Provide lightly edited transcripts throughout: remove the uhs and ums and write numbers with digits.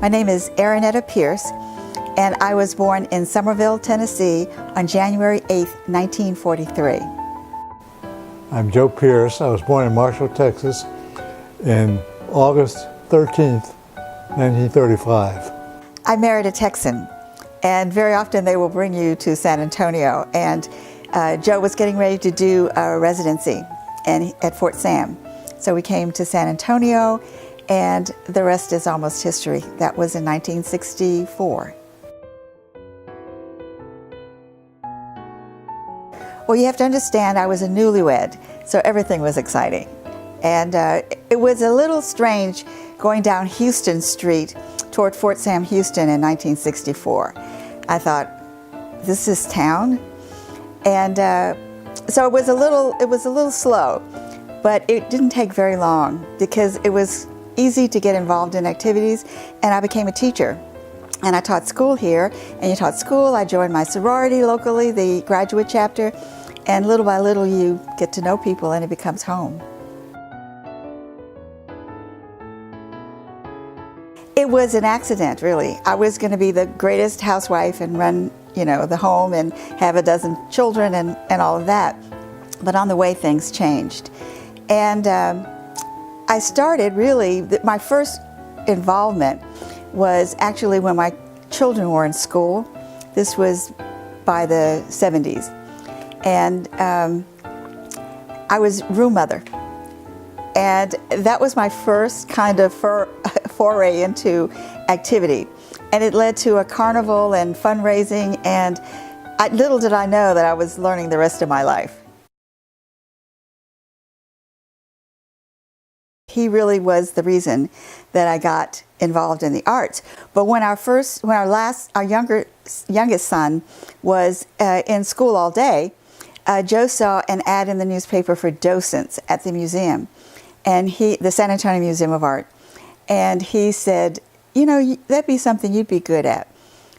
My name is Aaronetta Pierce, and I was born in Somerville, Tennessee on January 8, 1943. I'm Joe Pierce. I was born in Marshall, Texas in August 13th, 1935. I married a Texan, and very often they will bring you to San Antonio, and Joe was getting ready to do a residency at Fort Sam. So we came to San Antonio, and the rest is almost history. That was in 1964. Well, you have to understand I was a newlywed, so everything was exciting. And it was a little strange going down Houston Street toward Fort Sam, Houston in 1964. I thought, this is town? And so it was a little slow, but it didn't take very long because it was easy to get involved in activities, and I became a teacher. And I taught school here, and you taught school. I joined my sorority locally, the graduate chapter, and little by little you get to know people and it becomes home. It was an accident, really. I was going to be the greatest housewife and run, the home and have a dozen children and all of that. But on the way, things changed. And I started really, my first involvement was actually when my children were in school. This was by the 70s. And I was room mother. And that was my first kind of foray into activity. And it led to a carnival and fundraising, and little did I know that I was learning the rest of my life. He really was the reason that I got involved in the arts. But when our youngest son was in school all day, Joe saw an ad in the newspaper for docents at the museum, and the San Antonio Museum of Art. And he said, that'd be something you'd be good at.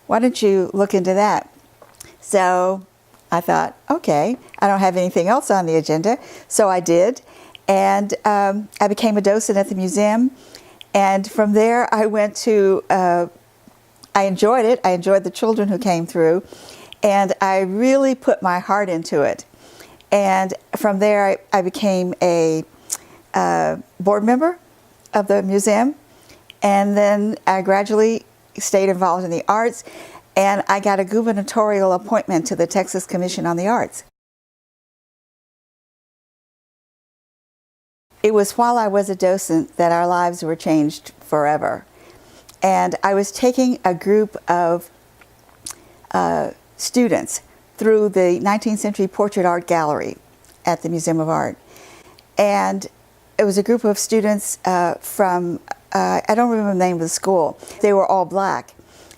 Why don't you look into that? So I thought, okay, I don't have anything else on the agenda. So I did. And I became a docent at the museum. And from there, I went to, I enjoyed it. I enjoyed the children who came through. And I really put my heart into it. And from there, I became a board member of the museum. And then I gradually stayed involved in the arts. And I got a gubernatorial appointment to the Texas Commission on the Arts. It was while I was a docent that our lives were changed forever. And I was taking a group of students through the 19th century portrait art gallery at the Museum of Art. And it was a group of students from, I don't remember the name of the school. They were all black.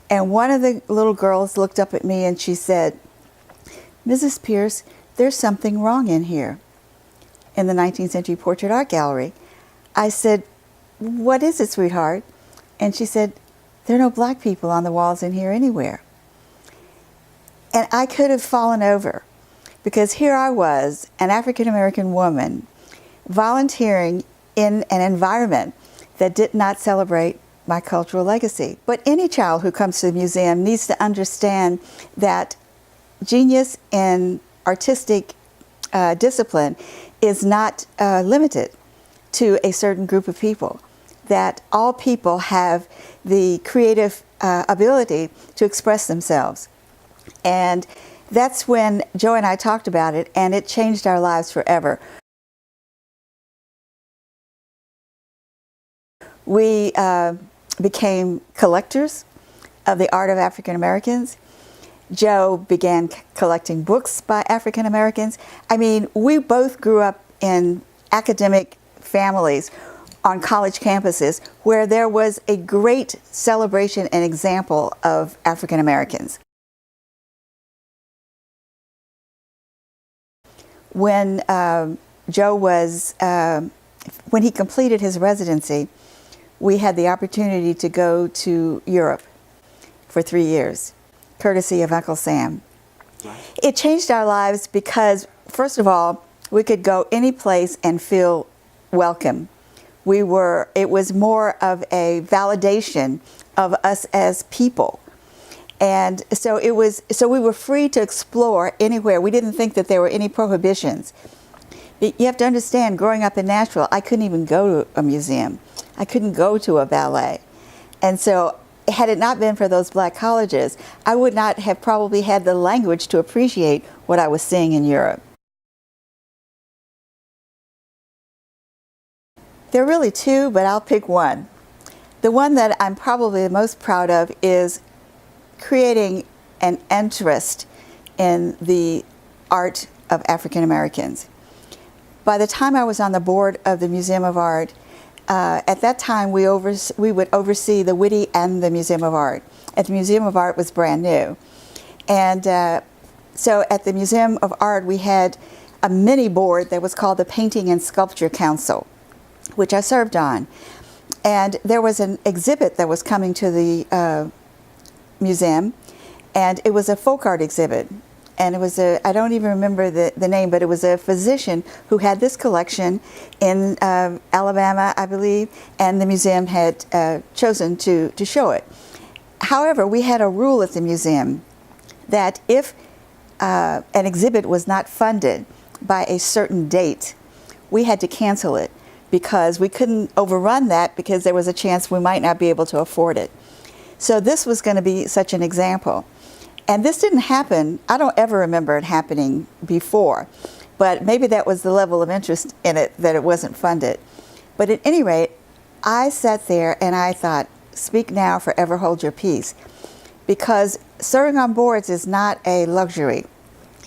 And one of the little girls looked up at me and she said, "Mrs. Pierce, there's something wrong in here." In the 19th century portrait art gallery. I said, "What is it, sweetheart?" And she said, "There are no black people on the walls in here anywhere." And I could have fallen over, because here I was, an African-American woman, volunteering in an environment that did not celebrate my cultural legacy. But any child who comes to the museum needs to understand that genius in artistic discipline is not limited to a certain group of people, that all people have the creative ability to express themselves. And that's when Joe and I talked about it, and it changed our lives forever. We became collectors of the art of African Americans. Joe began collecting books by African Americans. I mean, we both grew up in academic families on college campuses where there was a great celebration and example of African Americans. When Joe was, when he completed his residency, we had the opportunity to go to Europe for 3 years, courtesy of Uncle Sam. Right. It changed our lives because, first of all, we could go any place and feel welcome. It was more of a validation of us as people. And so we were free to explore anywhere. We didn't think that there were any prohibitions. But you have to understand, growing up in Nashville, I couldn't even go to a museum. I couldn't go to a ballet. And so had it not been for those black colleges, I would not have probably had the language to appreciate what I was seeing in Europe. There are really two, but I'll pick one. The one that I'm probably the most proud of is creating an interest in the art of African Americans. By the time I was on the board of the Museum of Art, at that time we would oversee the Witte and the Museum of Art. And the Museum of Art was brand new. And so at the Museum of Art we had a mini board that was called the Painting and Sculpture Council, which I served on. And there was an exhibit that was coming to the museum, and it was a folk art exhibit. And it was I don't even remember the name, but it was a physician who had this collection in Alabama, I believe, and the museum had chosen to show it. However, we had a rule at the museum that if an exhibit was not funded by a certain date, we had to cancel it, because we couldn't overrun that because there was a chance we might not be able to afford it. So this was going to be such an example. And this didn't happen, I don't ever remember it happening before, but maybe that was the level of interest in it that it wasn't funded. But at any rate, I sat there and I thought, speak now, forever hold your peace. Because serving on boards is not a luxury,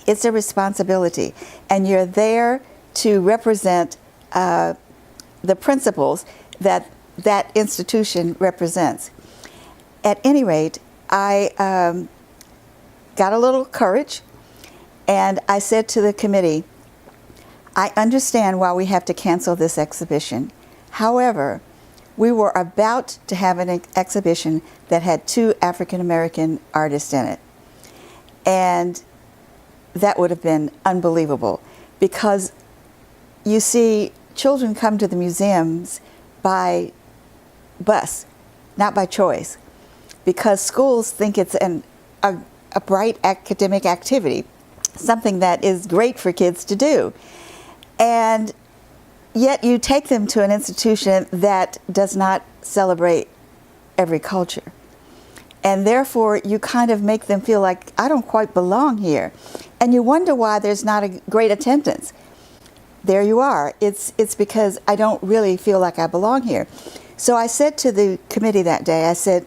it's a responsibility. And you're there to represent the principles that that institution represents. At any rate, I got a little courage, and I said to the committee, I understand why we have to cancel this exhibition. However, we were about to have an exhibition that had 2 African American artists in it. And that would have been unbelievable, because you see, children come to the museums by bus, not by choice, because schools think it's a bright academic activity, something that is great for kids to do. And yet you take them to an institution that does not celebrate every culture. And therefore you kind of make them feel like, I don't quite belong here. And you wonder why there's not a great attendance. There you are. It's because I don't really feel like I belong here. So I said to the committee that day, I said,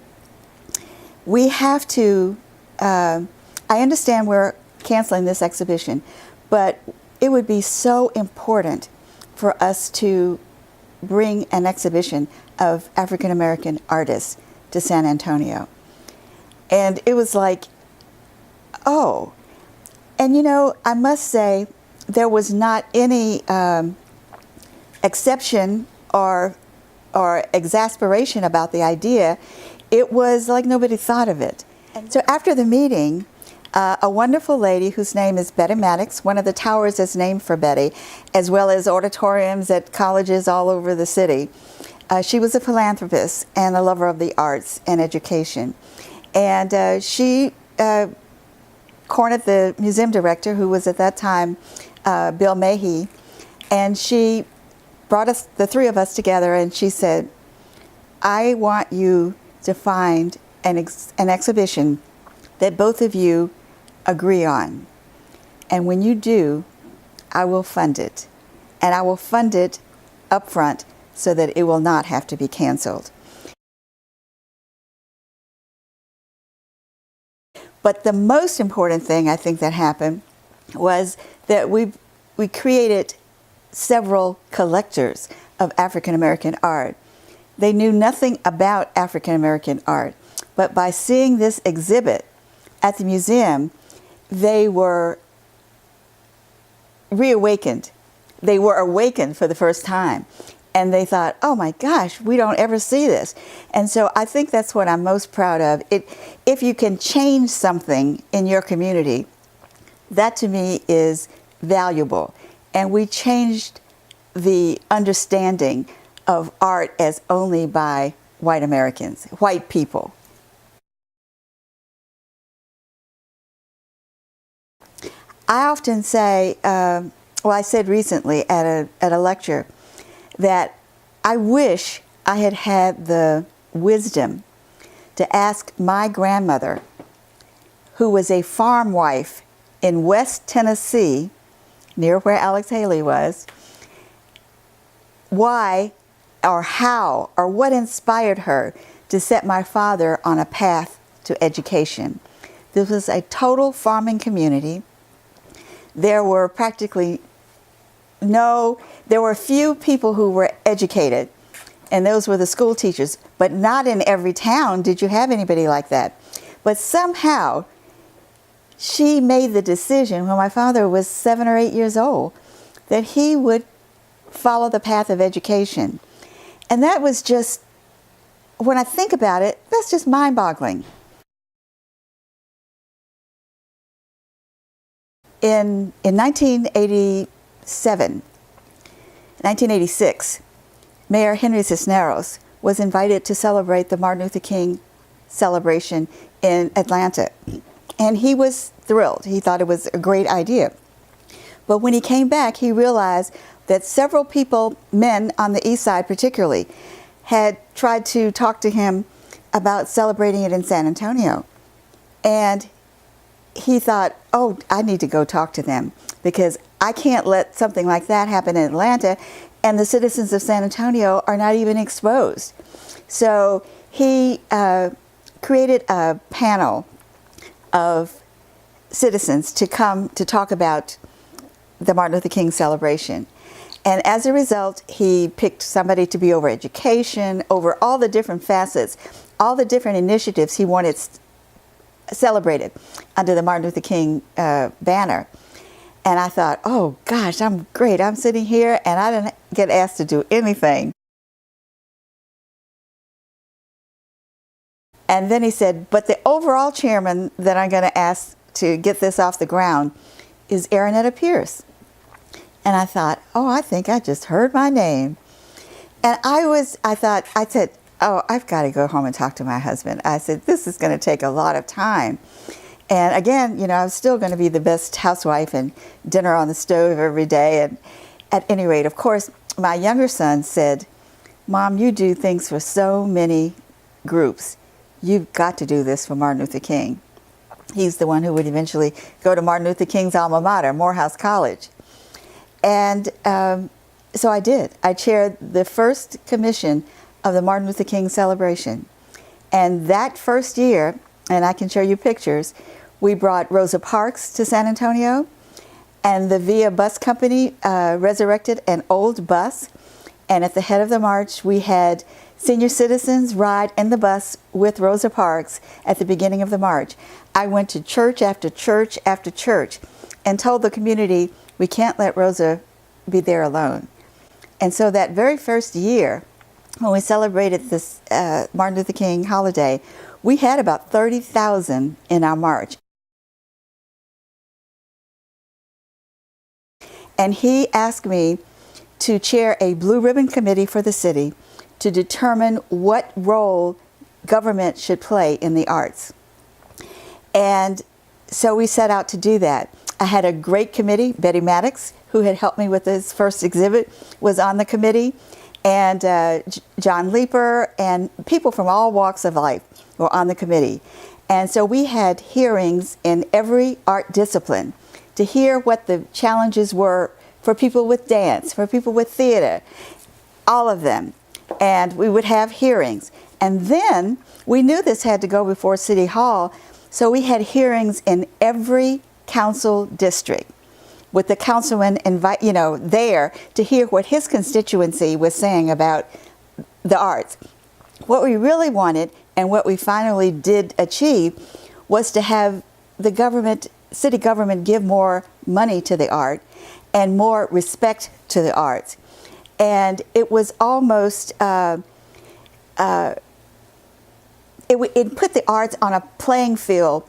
we have to, I understand we're canceling this exhibition, but it would be so important for us to bring an exhibition of African American artists to San Antonio. And it was like, oh. And you know, I must say, there was not any exception or exasperation about the idea. It was like nobody thought of it. So after the meeting, a wonderful lady whose name is Betty Maddox, one of the towers is named for Betty, as well as auditoriums at colleges all over the city. She was a philanthropist and a lover of the arts and education. And she cornered the museum director, who was at that time Bill Mahey, and she brought us, the 3 of us, together, and she said, I want you to find an exhibition that both of you agree on. And when you do, I will fund it. And I will fund it up front so that it will not have to be canceled. But the most important thing I think that happened was that we created several collectors of African American art. They knew nothing about African American art, but by seeing this exhibit at the museum, they were reawakened. They were awakened for the first time. And they thought, oh my gosh, we don't ever see this. And so I think that's what I'm most proud of. If you can change something in your community, that to me is valuable. And we changed the understanding of art as only by white Americans, white people. I often say, well, I said recently at a lecture that I wish I had had the wisdom to ask my grandmother, who was a farm wife in West Tennessee, near where Alex Haley was, why or how or what inspired her to set my father on a path to education. This was a total farming community. There were few people who were educated, and those were the school teachers, but not in every town did you have anybody like that. But somehow she made the decision when my father was 7 or 8 years old that he would follow the path of education. And that was just, when I think about it, that's just mind-boggling. In 1986, Mayor Henry Cisneros was invited to celebrate the Martin Luther King celebration in Atlanta. And he was thrilled. He thought it was a great idea. But when he came back, he realized that several people, men on the east side particularly, had tried to talk to him about celebrating it in San Antonio. And he thought, oh, I need to go talk to them because I can't let something like that happen in Atlanta, and the citizens of San Antonio are not even exposed. So he created a panel of citizens to come to talk about the Martin Luther King celebration. And as a result, he picked somebody to be over education, over all the different facets, all the different initiatives he wanted celebrated under the Martin Luther King banner. And I thought, oh gosh, I'm great. I'm sitting here and I didn't get asked to do anything. And then he said, but the overall chairman that I'm going to ask to get this off the ground is Aaronetta Pierce. And I thought, oh, I think I just heard my name. And I said, oh, I've got to go home and talk to my husband. I said, this is going to take a lot of time. And again, I was still going to be the best housewife and dinner on the stove every day. And at any rate, of course, my younger son said, Mom, you do things for so many groups. You've got to do this for Martin Luther King. He's the one who would eventually go to Martin Luther King's alma mater, Morehouse College. And so I did. I chaired the first commission of the Martin Luther King celebration. And that first year, and I can show you pictures, we brought Rosa Parks to San Antonio, and the Via Bus Company resurrected an old bus. And at the head of the march, we had senior citizens ride in the bus with Rosa Parks at the beginning of the march. I went to church after church after church and told the community, we can't let Rosa be there alone. And so that very first year, when we celebrated this Martin Luther King holiday, we had about 30,000 in our march. And he asked me to chair a blue ribbon committee for the city to determine what role government should play in the arts. And so we set out to do that. I had a great committee. Betty Maddox, who had helped me with this first exhibit, was on the committee. And John Leeper and people from all walks of life were on the committee. And so we had hearings in every art discipline to hear what the challenges were for people with dance, for people with theater, all of them. And we would have hearings. And then we knew this had to go before City Hall, so we had hearings in every council district with the councilman there to hear what his constituency was saying about the arts. What we really wanted and what we finally did achieve was to have the government, city government, give more money to the art and more respect to the arts. And it was almost, it put the arts on a playing field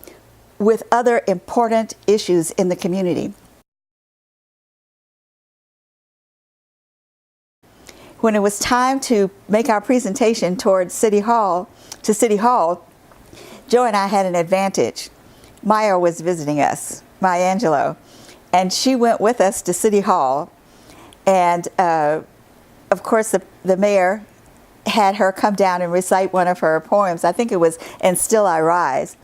with other important issues in the community. when it was time to make our presentation towards City Hall, Joe and I had an advantage. Maya was visiting us, Maya Angelou, and she went with us to City Hall. And of course, the mayor had her come down and recite one of her poems. I think it was "And Still I Rise."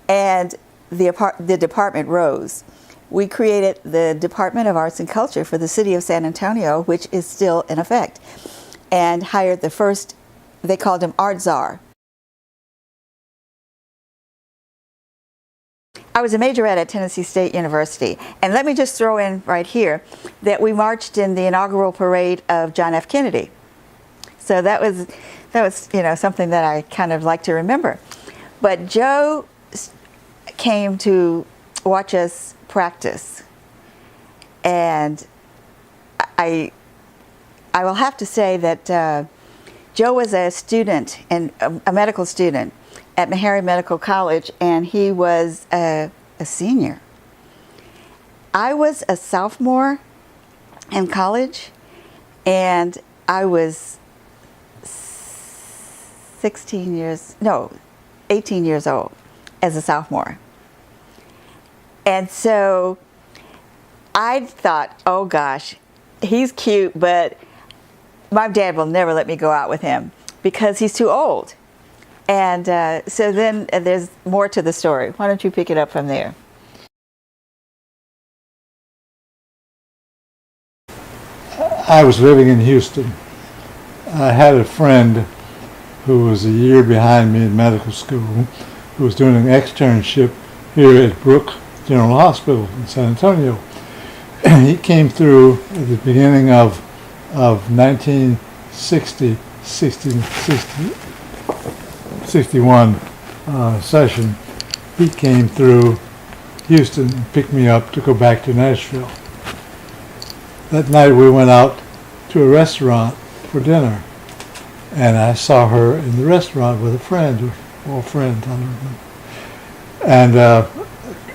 And the department rose. We created the Department of Arts and Culture for the city of San Antonio, which is still in effect, and hired the first, they called him Art Czar. I was a majorette at Tennessee State University, and let me just throw in right here that we marched in the inaugural parade of John F. Kennedy. So that was something that I kind of like to remember. But Joe came to watch us practice, and I will have to say that Joe was a student, and a medical student at Meharry Medical College, and he was a senior. I was a sophomore in college, and I was 18 years old as a sophomore. And so I thought, oh gosh, he's cute, but my dad will never let me go out with him because he's too old. And so then there's more to the story. Why don't you pick it up from there? I was living in Houston. I had a friend who was a year behind me in medical school, who was doing an externship here at Brooke General Hospital in San Antonio. He came through at the beginning of 61 session. He came through Houston and picked me up to go back to Nashville. That night we went out to a restaurant for dinner, and I saw her in the restaurant with a friend, or friends, I don't remember. And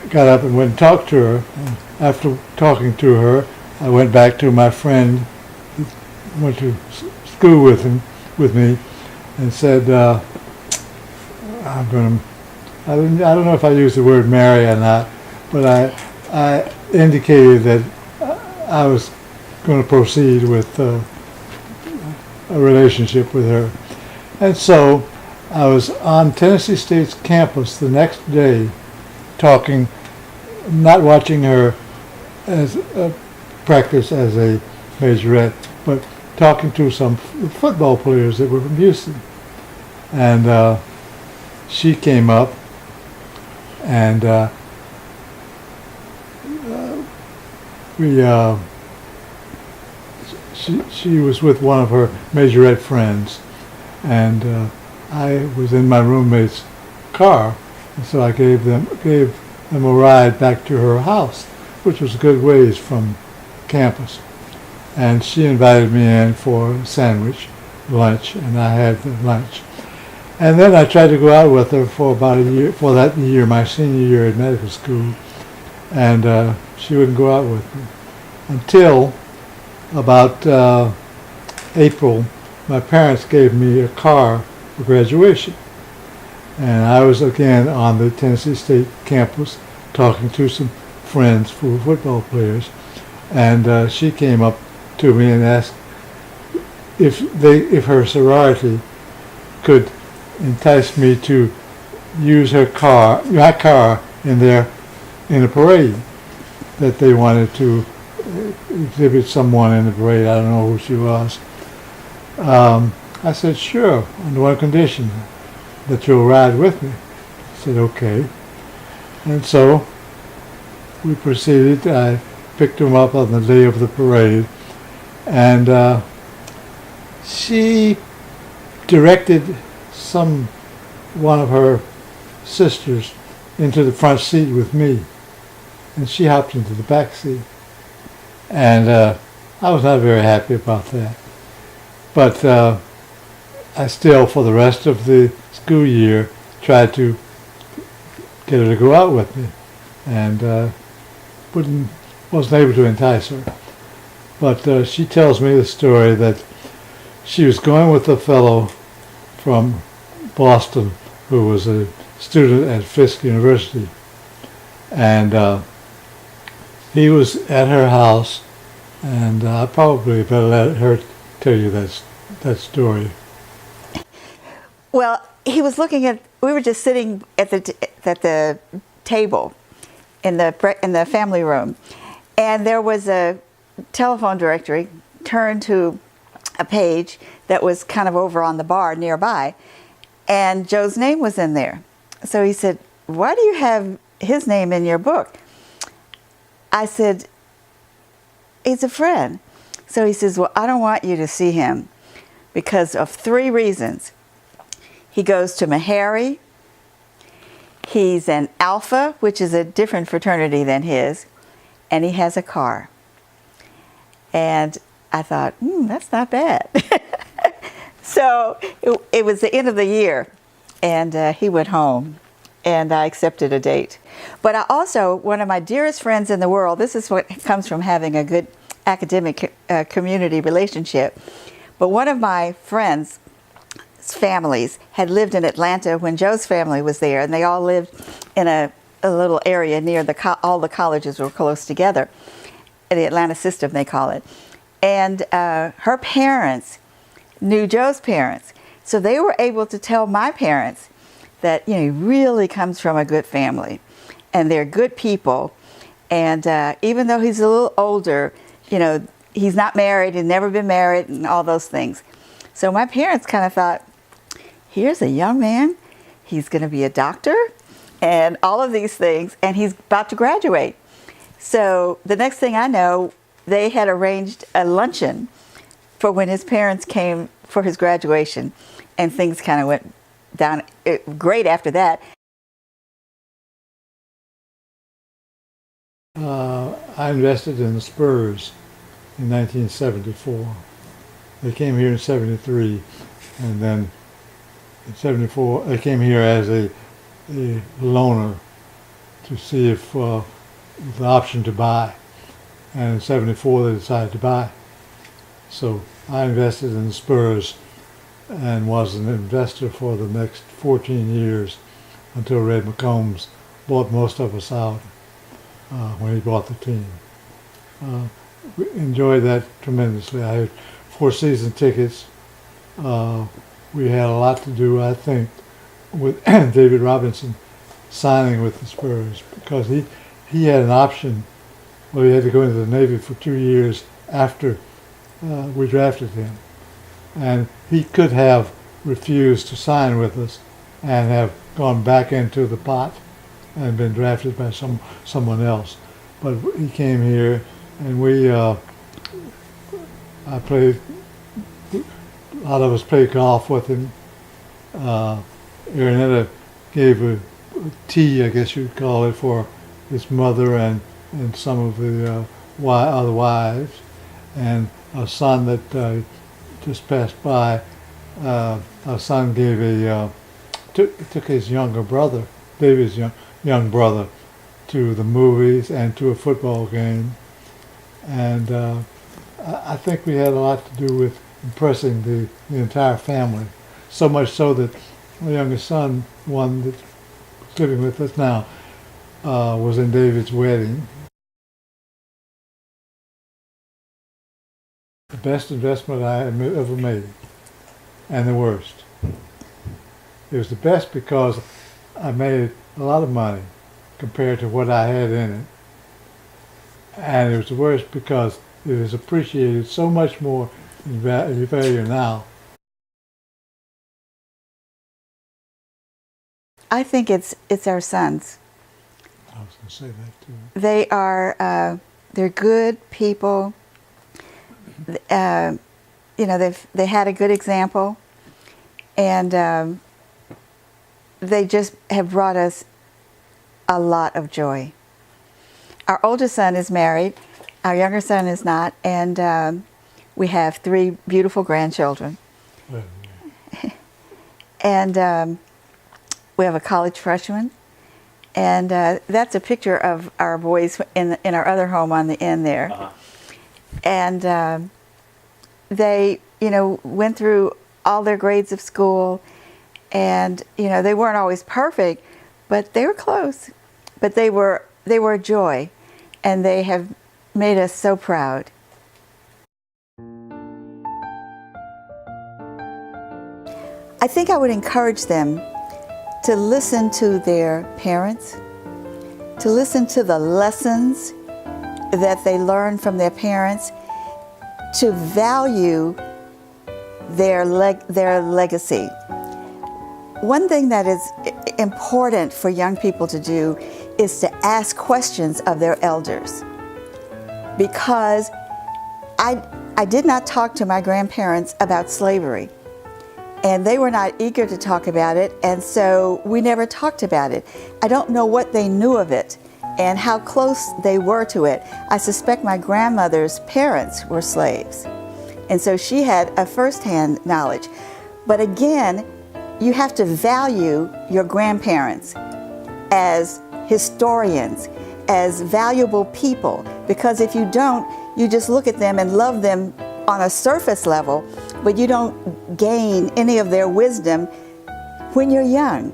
got up and went and talked to her. And after talking to her, I went back to my friend who went to school with me, and said, I don't know if I used the word marry or not, but I indicated that I was going to proceed with a relationship with her. And so I was on Tennessee State's campus the next day talking, not watching her as practice as a majorette, but talking to some football players that were from Houston. And she came up, and she was with one of her majorette friends, and I was in my roommate's car, and so I gave them a ride back to her house, which was a good ways from campus. And she invited me in for a sandwich, lunch, and I had the lunch. And then I tried to go out with her for about a year, my senior year at medical school, and she wouldn't go out with me. Until about April, my parents gave me a car for graduation. And I was again on the Tennessee State campus talking to some friends who were football players, and she came up to me and asked if her sorority could entice me to use my car in a parade that they wanted to exhibit someone in the parade. I don't know who she was. I said, sure, on one condition, that you'll ride with me. I said, okay. And so we proceeded. I picked him up on the day of the parade, and she directed one of her sisters into the front seat with me, and she hopped into the back seat. And I was not very happy about that. But I still, for the rest of the school year, tried to get her to go out with me, and wasn't able to entice her. But she tells me the story that she was going with a fellow from Boston who was a student at Fisk University. And he was at her house, and I probably better let her tell you that story. Well, he was looking at. We were just sitting at the table in the family room, and there was a telephone directory turned to a page that was kind of over on the bar nearby, and Joe's name was in there. So he said, "Why do you have his name in your book?" I said, "He's a friend." So he says, "Well, I don't want you to see him because of 3 reasons. He goes to Meharry, he's an Alpha, which is a different fraternity than his, and he has a car." And I thought, that's not bad. So it was the end of the year, and he went home, and I accepted a date. But I also, one of my dearest friends in the world, this is what comes from having a good academic community relationship, but one of my friends' families had lived in Atlanta when Joe's family was there, and they all lived in a little area near all the colleges were close together. The Atlanta system, they call it. And her parents knew Joe's parents. So they were able to tell my parents that, he really comes from a good family. And they're good people. And even though he's a little older, he's not married, he's never been married, and all those things. So my parents kind of thought, here's a young man, he's going to be a doctor, and all of these things, and he's about to graduate. So the next thing I know, they had arranged a luncheon for when his parents came for his graduation, and things kind of went down great after that. I invested in the Spurs in 1974. They came here in 73, and then in 74 they came here as a loaner to see if the option to buy, and in 74 they decided to buy. So I invested in the Spurs and was an investor for the next 14 years until Red McCombs bought most of us out when he bought the team. We enjoyed that tremendously. I had 4 season tickets. We had a lot to do, I think, with David Robinson signing with the Spurs, because he had an option. Well, he had to go into the Navy for 2 years after we drafted him. And he could have refused to sign with us and have gone back into the pot and been drafted by someone else. But he came here, and I played, a lot of us played golf with him. Aaronetta gave a tea, I guess you'd call it, for his mother and some of the other wives. And our son that just passed by, our son gave took his younger brother, David's young brother, to the movies and to a football game. And I think we had a lot to do with impressing the entire family. So much so that my youngest son, one that's living with us now, was in David's wedding. The best investment I had ever made, and the worst. It was the best because I made a lot of money compared to what I had in it. And it was the worst because it is appreciated so much more in value now. I think it's our sons. I was going to say that too. They are they're good people. They had a good example, and they just have brought us a lot of joy. Our oldest son is married, our younger son is not, and we have 3 beautiful grandchildren. Well, yeah. And we have a college freshman, and that's a picture of our boys in our other home on the end there. And they, went through all their grades of school, and they weren't always perfect, but they were close. But they were a joy, and they have made us so proud. I think I would encourage them to listen to their parents, to listen to the lessons that they learn from their parents, to value their legacy. One thing that is important for young people to do is to ask questions of their elders, because I did not talk to my grandparents about slavery, and they were not eager to talk about it, and so we never talked about it. I don't know what they knew of it and how close they were to it. I suspect my grandmother's parents were slaves, and so she had a first-hand knowledge. But again, you have to value your grandparents as historians, as valuable people, because if you don't, you just look at them and love them on a surface level, but you don't gain any of their wisdom when you're young.